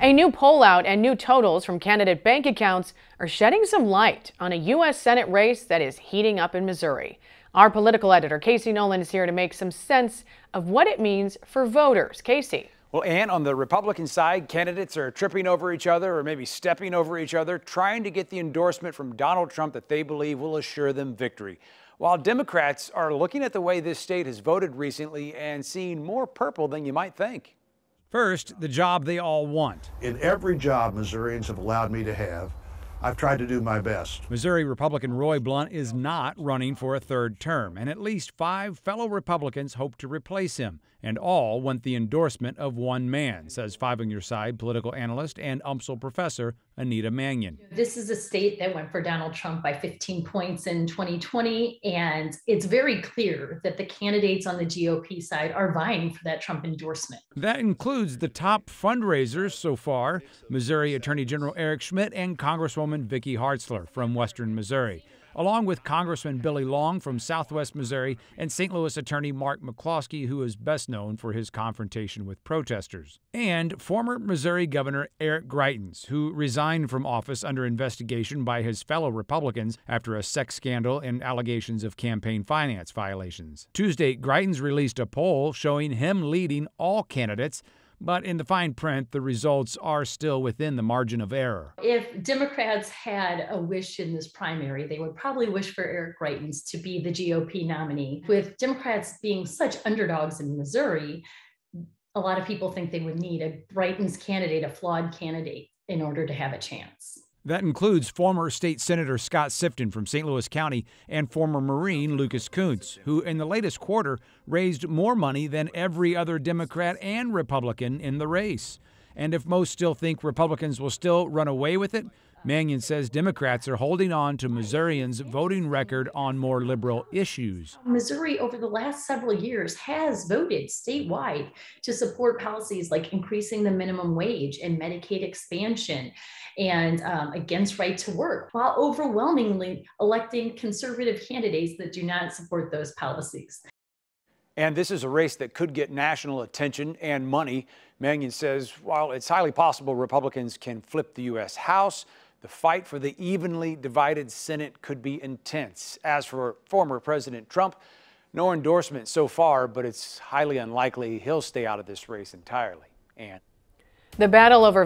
A new poll out and new totals from candidate bank accounts are shedding some light on a U.S. Senate race that is heating up in Missouri. Our political editor, Casey Nolan, is here to make some sense of what it means for voters. Casey. Well, Ann, on the Republican side, candidates are tripping over each other or maybe stepping over each other, trying to get the endorsement from Donald Trump that they believe will assure them victory. While Democrats are looking at the way this state has voted recently and seeing more purple than you might think. First, the job they all want. In every job Missourians have allowed me to have, I've tried to do my best. Missouri Republican Roy Blunt is not running for a third term, and at least 5 fellow Republicans hope to replace him, and all want the endorsement of one man, says Five on Your Side political analyst and UMSL professor Anita Manion. This is a state that went for Donald Trump by 15 points in 2020, and it's very clear that the candidates on the GOP side are vying for that Trump endorsement. That includes the top fundraisers so far, Missouri Attorney General Eric Schmitt and Congresswoman Vicky Hartzler from Western Missouri, along with Congressman Billy Long from Southwest Missouri and St. Louis Attorney Mark McCloskey, who is best known for his confrontation with protesters, and former Missouri Governor Eric Greitens, who resigned from office under investigation by his fellow Republicans after a sex scandal and allegations of campaign finance violations. Tuesday, Greitens released a poll showing him leading all candidates, but in the fine print, the results are still within the margin of error. If Democrats had a wish in this primary, they would probably wish for Eric Greitens to be the GOP nominee. With Democrats being such underdogs in Missouri, a lot of people think they would need a Greitens candidate, a flawed candidate, in order to have a chance. That includes former State Senator Scott Sifton from St. Louis County and former Marine Lucas Kuntz, who in the latest quarter raised more money than every other Democrat and Republican in the race. And if most still think Republicans will still run away with it, Manion says Democrats are holding on to Missourians' voting record on more liberal issues. Missouri, over the last several years, has voted statewide to support policies like increasing the minimum wage and Medicaid expansion and against right to work, while overwhelmingly electing conservative candidates that do not support those policies. And this is a race that could get national attention and money. Manion says while it's highly possible Republicans can flip the U.S. House, the fight for the evenly divided Senate could be intense. As for former President Trump, no endorsement so far, but it's highly unlikely he'll stay out of this race entirely. And the battle over